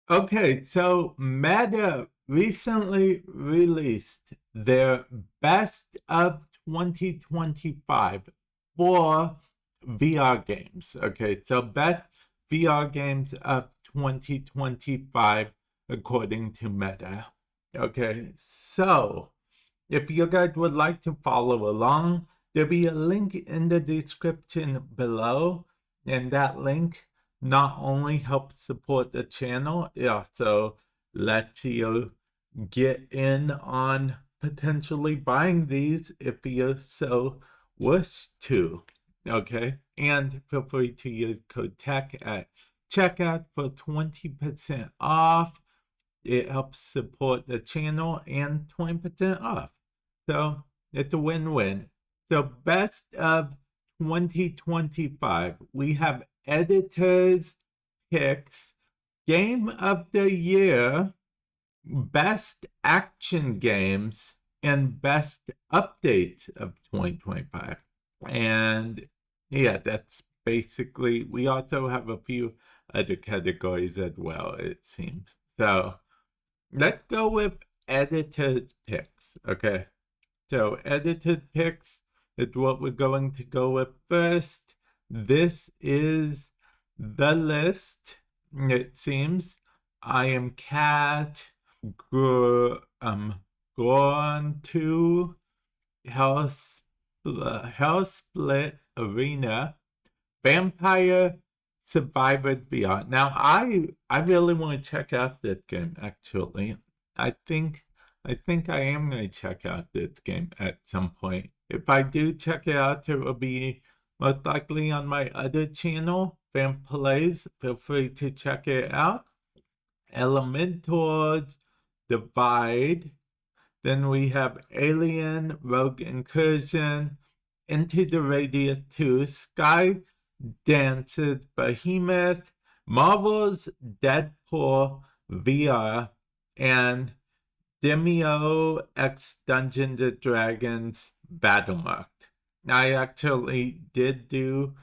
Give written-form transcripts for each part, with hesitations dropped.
Okay, so Meta recently released their best of 2025 for VR games. Okay, so best VR games of 2025 according to Meta. Okay, so if you guys would like to follow along, there'll be a link in the description below, and that link not only helps support the channel, it also lets you get in on potentially buying these if you so wish to. Okay, and feel free to use code TECH at checkout for 20% off. It helps support the channel and 20% off. So it's a win-win. So best of 2025, we have editors picks, game of the year, best action games, and best update of 2025. And yeah, that's basically, we also have a few other categories as well, it seems. So let's go with edited picks, okay? So edited picks is what we're going to go with first. This is the list, it seems. I am Cat, Gone to Hell Split Arena, Vampire Survivor VR. Now, I really want to check out this game. Actually, I think I think I am going to check out this game at some point. If I do check it out, it will be most likely on my other channel, Vamp Plays. Feel free to check it out. Elementals, Divide. Then we have Alien, Rogue Incursion, Into the Radius 2, Sky Dances, Behemoth, Marvel's Deadpool VR, and Demio X Dungeons and Dragons Battlemarked. I actually did do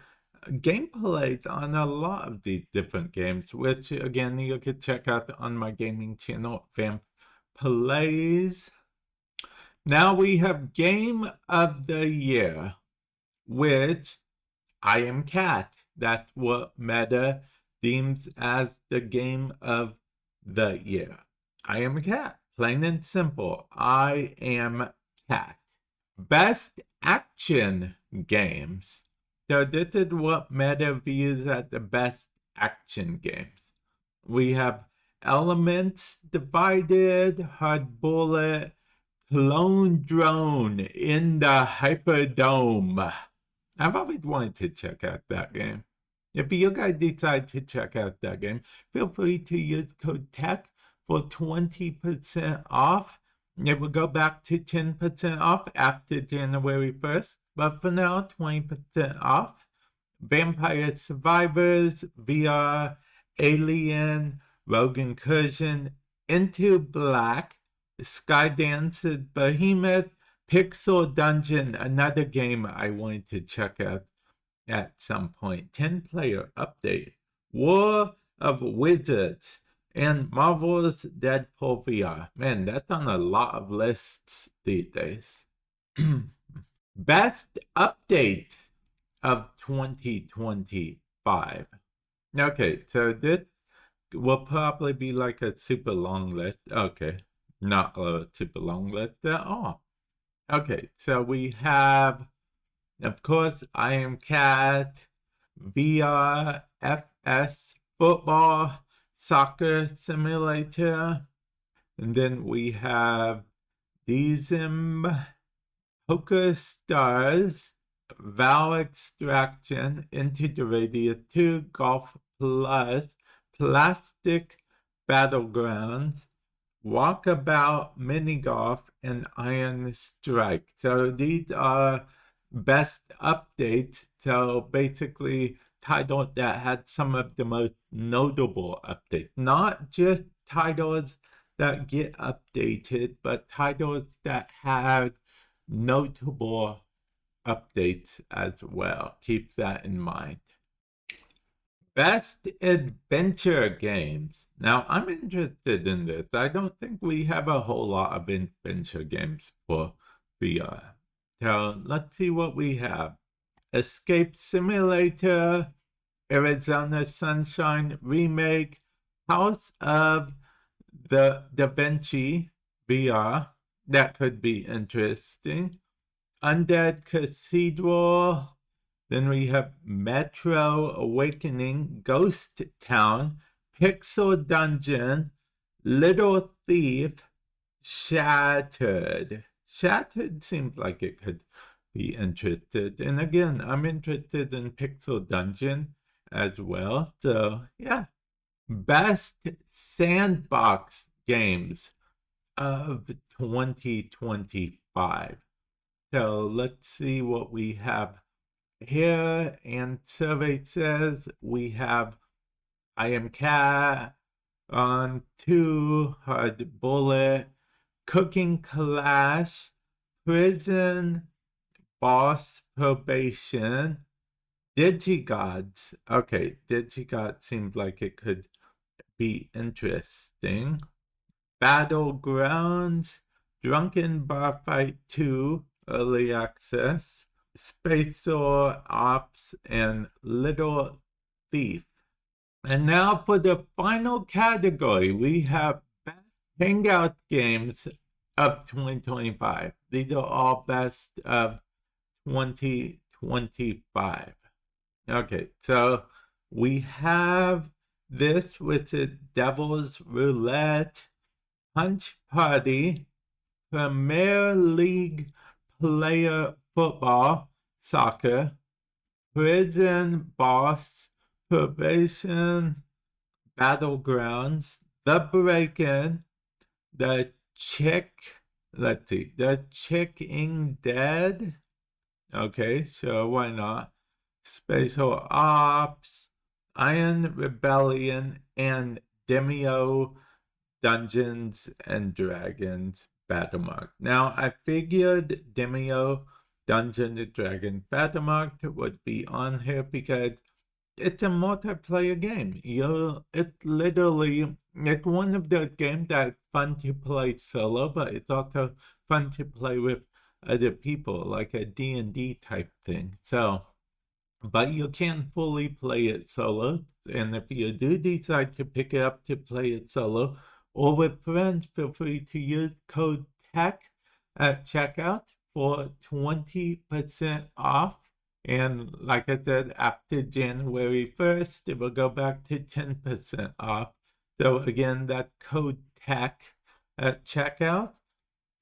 gameplays on a lot of these different games, which again you could check out on my gaming channel, Vamp Plays. Now we have Game of the Year, which I Am Cat. That's what Meta deems as the Game of the Year. I Am Cat. Plain and simple. I Am Cat. Best Action Games. So this is what Meta views as the best action games. We have Elements Divided, Hard Bullet, Clone Drone in the Hyperdome. I've always wanted to check out that game. If you guys decide to check out that game, feel free to use code TECH for 20% off. It will go back to 10% off after January 1st, but for now, 20% off. Vampire Survivors, VR, Alien, Rogue Incursion, Into Black, Skydance's Behemoth, Pixel Dungeon, another game I wanted to check out at some point. 10-player update. War of Wizards and Marvel's Deadpool VR. Man, that's on a lot of lists these days. Best update of 2025. Okay, so this will probably be like a super long list. Okay, not a super long list at all. Okay, so we have, of course, I Am Cat, VR, FS, Football, Soccer Simulator, and then we have Dizim, Poker Stars, Val Extraction, Into the Radius 2, Golf Plus, Plastic Battlegrounds, Walkabout, Mini Golf, and Iron Strike. So these are best updates. So basically titles that had some of the most notable updates. Not just titles that get updated, but titles that had notable updates as well. Keep that in mind. Best adventure games. Now, I'm interested in this. I don't think we have a whole lot of adventure games for VR. So let's see what we have. Escape Simulator, Arizona Sunshine Remake, House of the Da Vinci VR. That could be interesting. Undead Cathedral. Then we have Metro Awakening, Ghost Town, Pixel Dungeon, Little Thief, Shattered. Shattered seems like it could be interested. And again, I'm interested in Pixel Dungeon as well. So, yeah. Best Sandbox Games of 2025. So, let's see what we have here. And survey says we have I Am Cat on 2, Hard Bullet, Cooking Clash, Prison Boss Probation, Digigods. Okay, Digigod seems like it could be interesting. Battlegrounds, Drunken Bar Fight 2, Early Access, Spatial Ops, and Little Thief. And now for the final category, we have Hangout Games of 2025. These are all best of 2025. Okay, so we have this with the Devil's Roulette, Punch Party, Premier League Player Football, Soccer, Prison Boss, Probation, Battlegrounds, The Break-In, The Checking Dead. Okay, sure, why not? Spatial Ops, Iron Rebellion, and Demio Dungeons and Dragons Battlemark. Now, I figured Demio Dungeons and Dragons Battlemark would be on here because it's a multiplayer game. It's one of those games that's fun to play solo, but it's also fun to play with other people, like a D&D type thing. So, but you can't fully play it solo. And if you do decide to pick it up to play it solo or with friends, feel free to use code TECH at checkout for 20% off. And like I said, after January 1st, it will go back to 10% off. So again, that code TECH at checkout.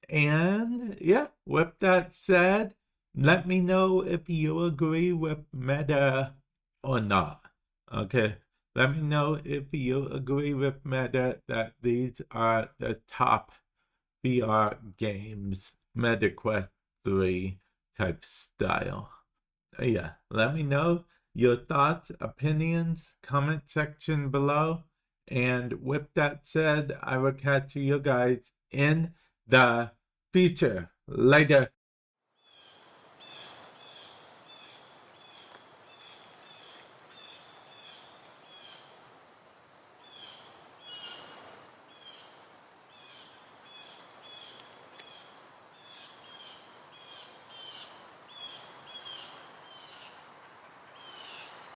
And yeah, with that said, let me know if you agree with Meta or not. Okay, let me know if you agree with Meta that these are the top VR games, MetaQuest 3 type style. Yeah, let me know your thoughts, opinions, comment section below. And with that said, I will catch you guys in the future. Later.